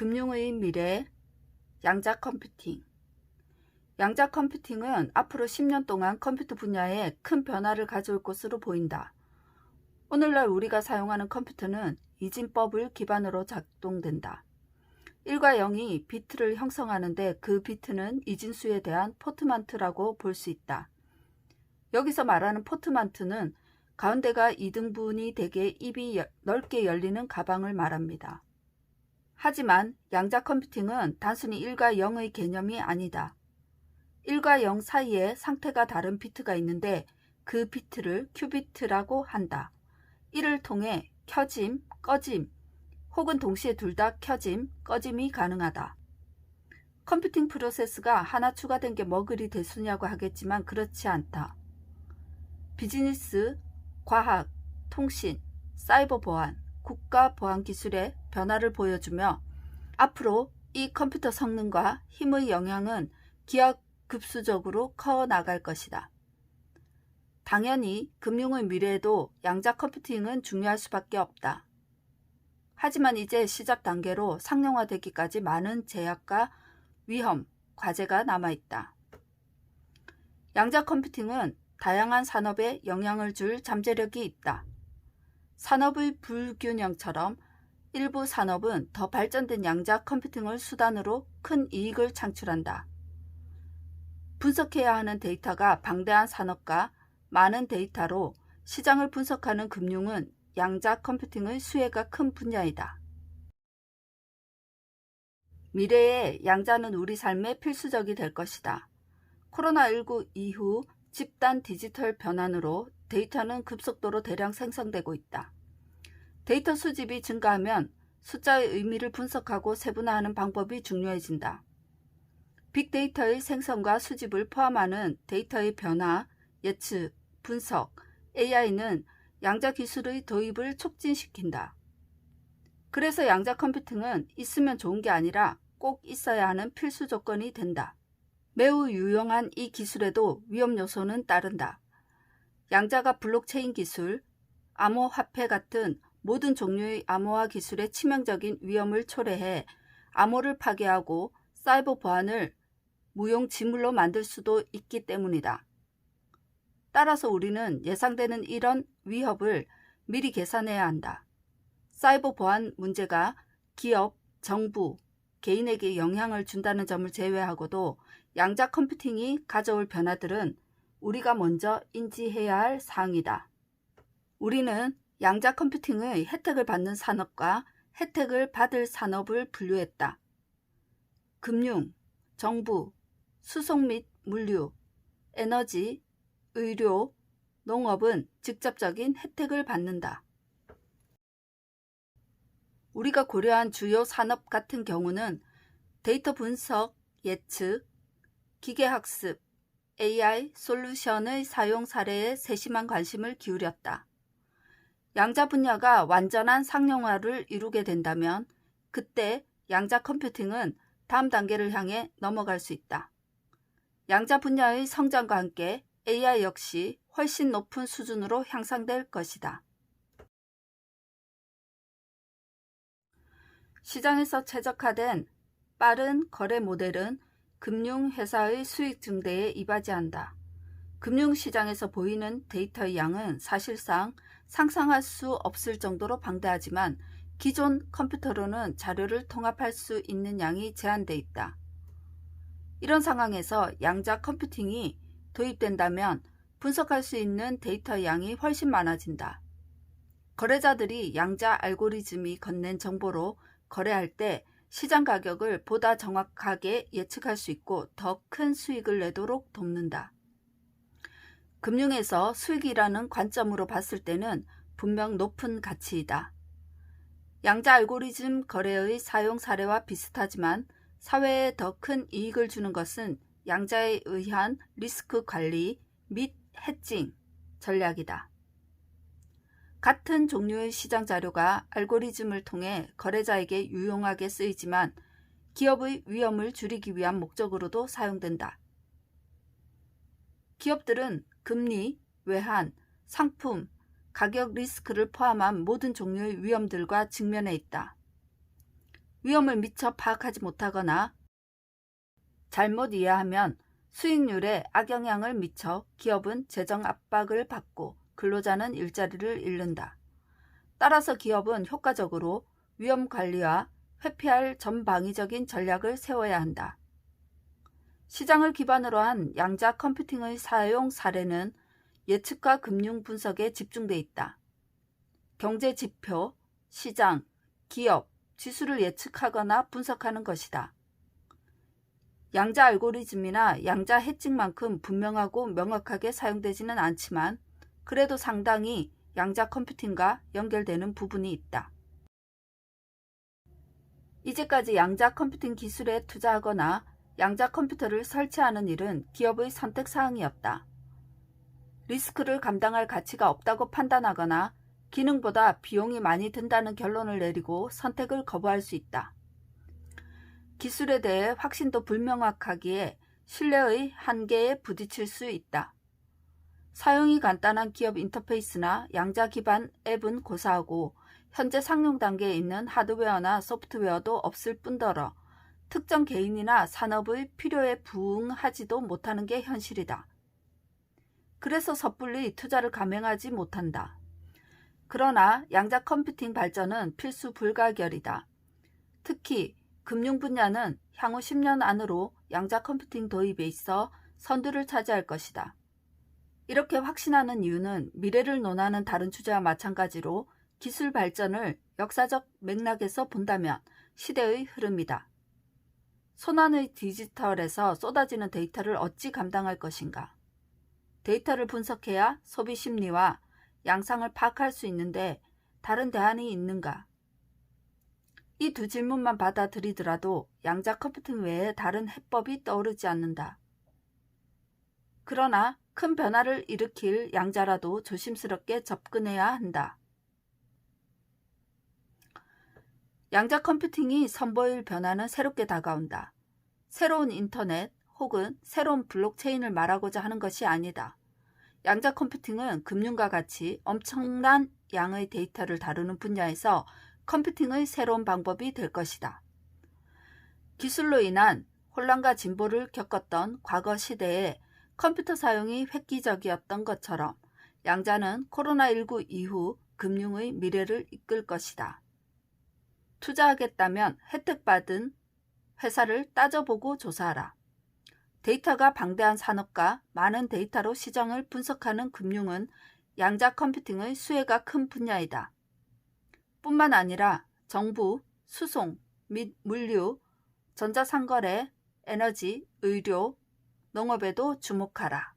금융의 미래, 양자 컴퓨팅. 양자 컴퓨팅은 앞으로 10년 동안 컴퓨터 분야에 큰 변화를 가져올 것으로 보인다. 오늘날 우리가 사용하는 컴퓨터는 이진법을 기반으로 작동된다. 1과 0이 비트를 형성하는데 그 비트는 이진수에 대한 포트만트라고 볼 수 있다. 여기서 말하는 포트만트는 가운데가 2등분이 되게 입이 넓게 열리는 가방을 말합니다. 하지만 양자 컴퓨팅은 단순히 1과 0의 개념이 아니다. 1과 0 사이에 상태가 다른 비트가 있는데 그 비트를 큐비트라고 한다. 이를 통해 켜짐, 꺼짐, 혹은 동시에 둘 다 켜짐, 꺼짐이 가능하다. 컴퓨팅 프로세스가 하나 추가된 게 뭐 그리 대수냐고 하겠지만 그렇지 않다. 비즈니스, 과학, 통신, 사이버 보안, 국가 보안 기술의 변화를 보여주며 앞으로 이 컴퓨터 성능과 힘의 영향은 기하급수적으로 커 나갈 것이다. 당연히 금융의 미래에도 양자 컴퓨팅은 중요할 수밖에 없다. 하지만 이제 시작 단계로 상용화되기까지 많은 제약과 위험, 과제가 남아있다. 양자 컴퓨팅은 다양한 산업에 영향을 줄 잠재력이 있다. 산업의 불균형처럼 일부 산업은 더 발전된 양자 컴퓨팅을 수단으로 큰 이익을 창출한다. 분석해야 하는 데이터가 방대한 산업과 많은 데이터로 시장을 분석하는 금융은 양자 컴퓨팅의 수혜가 큰 분야이다. 미래의 양자는 우리 삶에 필수적이 될 것이다. 코로나19 이후 집단 디지털 변환으로 데이터는 급속도로 대량 생성되고 있다. 데이터 수집이 증가하면 숫자의 의미를 분석하고 세분화하는 방법이 중요해진다. 빅데이터의 생성과 수집을 포함하는 데이터의 변화, 예측, 분석, AI는 양자 기술의 도입을 촉진시킨다. 그래서 양자 컴퓨팅은 있으면 좋은 게 아니라 꼭 있어야 하는 필수 조건이 된다. 매우 유용한 이 기술에도 위험 요소는 따른다. 양자가 블록체인 기술, 암호화폐 같은 모든 종류의 암호화 기술의 치명적인 위험을 초래해 암호를 파괴하고 사이버 보안을 무용지물로 만들 수도 있기 때문이다. 따라서 우리는 예상되는 이런 위협을 미리 계산해야 한다. 사이버 보안 문제가 기업, 정부, 개인에게 영향을 준다는 점을 제외하고도 양자 컴퓨팅이 가져올 변화들은 우리가 먼저 인지해야 할 사항이다. 우리는 양자 컴퓨팅의 혜택을 받는 산업과 혜택을 받을 산업을 분류했다. 금융, 정부, 수송 및 물류, 에너지, 의료, 농업은 직접적인 혜택을 받는다. 우리가 고려한 주요 산업 같은 경우는 데이터 분석, 예측, 기계학습, AI 솔루션의 사용 사례에 세심한 관심을 기울였다. 양자 분야가 완전한 상용화를 이루게 된다면 그때 양자 컴퓨팅은 다음 단계를 향해 넘어갈 수 있다. 양자 분야의 성장과 함께 AI 역시 훨씬 높은 수준으로 향상될 것이다. 시장에서 최적화된 빠른 거래 모델은 금융회사의 수익 증대에 이바지한다. 금융시장에서 보이는 데이터의 양은 사실상 상상할 수 없을 정도로 방대하지만 기존 컴퓨터로는 자료를 통합할 수 있는 양이 제한돼 있다. 이런 상황에서 양자 컴퓨팅이 도입된다면 분석할 수 있는 데이터의 양이 훨씬 많아진다. 거래자들이 양자 알고리즘이 건넨 정보로 거래할 때 시장 가격을 보다 정확하게 예측할 수 있고 더 큰 수익을 내도록 돕는다. 금융에서 수익이라는 관점으로 봤을 때는 분명 높은 가치이다. 양자 알고리즘 거래의 사용 사례와 비슷하지만 사회에 더 큰 이익을 주는 것은 양자에 의한 리스크 관리 및 해칭 전략이다. 같은 종류의 시장 자료가 알고리즘을 통해 거래자에게 유용하게 쓰이지만 기업의 위험을 줄이기 위한 목적으로도 사용된다. 기업들은 금리, 외환, 상품, 가격 리스크를 포함한 모든 종류의 위험들과 직면해 있다. 위험을 미처 파악하지 못하거나 잘못 이해하면 수익률에 악영향을 미쳐 기업은 재정 압박을 받고 근로자는 일자리를 잃는다. 따라서 기업은 효과적으로 위험 관리와 회피할 전방위적인 전략을 세워야 한다. 시장을 기반으로 한 양자 컴퓨팅의 사용 사례는 예측과 금융 분석에 집중돼 있다. 경제 지표, 시장, 기업, 지수를 예측하거나 분석하는 것이다. 양자 알고리즘이나 양자 해칭만큼 분명하고 명확하게 사용되지는 않지만 그래도 상당히 양자 컴퓨팅과 연결되는 부분이 있다. 이제까지 양자 컴퓨팅 기술에 투자하거나 양자 컴퓨터를 설치하는 일은 기업의 선택사항이었다. 리스크를 감당할 가치가 없다고 판단하거나 기능보다 비용이 많이 든다는 결론을 내리고 선택을 거부할 수 있다. 기술에 대해 확신도 불명확하기에 신뢰의 한계에 부딪힐 수 있다. 사용이 간단한 기업 인터페이스나 양자 기반 앱은 고사하고 현재 상용 단계에 있는 하드웨어나 소프트웨어도 없을 뿐더러 특정 개인이나 산업의 필요에 부응하지도 못하는 게 현실이다. 그래서 섣불리 투자를 감행하지 못한다. 그러나 양자 컴퓨팅 발전은 필수 불가결이다. 특히 금융 분야는 향후 10년 안으로 양자 컴퓨팅 도입에 있어 선두를 차지할 것이다. 이렇게 확신하는 이유는 미래를 논하는 다른 주제와 마찬가지로 기술 발전을 역사적 맥락에서 본다면 시대의 흐름이다. 손안의 디지털에서 쏟아지는 데이터를 어찌 감당할 것인가? 데이터를 분석해야 소비 심리와 양상을 파악할 수 있는데 다른 대안이 있는가? 이 두 질문만 받아들이더라도 양자 컴퓨팅 외에 다른 해법이 떠오르지 않는다. 그러나 큰 변화를 일으킬 양자라도 조심스럽게 접근해야 한다. 양자 컴퓨팅이 선보일 변화는 새롭게 다가온다. 새로운 인터넷 혹은 새로운 블록체인을 말하고자 하는 것이 아니다. 양자 컴퓨팅은 금융과 같이 엄청난 양의 데이터를 다루는 분야에서 컴퓨팅의 새로운 방법이 될 것이다. 기술로 인한 혼란과 진보를 겪었던 과거 시대에 컴퓨터 사용이 획기적이었던 것처럼 양자는 코로나19 이후 금융의 미래를 이끌 것이다. 투자하겠다면 혜택받은 회사를 따져보고 조사하라. 데이터가 방대한 산업과 많은 데이터로 시장을 분석하는 금융은 양자 컴퓨팅의 수혜가 큰 분야이다. 뿐만 아니라 정부, 수송 및 물류, 전자상거래, 에너지, 의료, 농업에도 주목하라.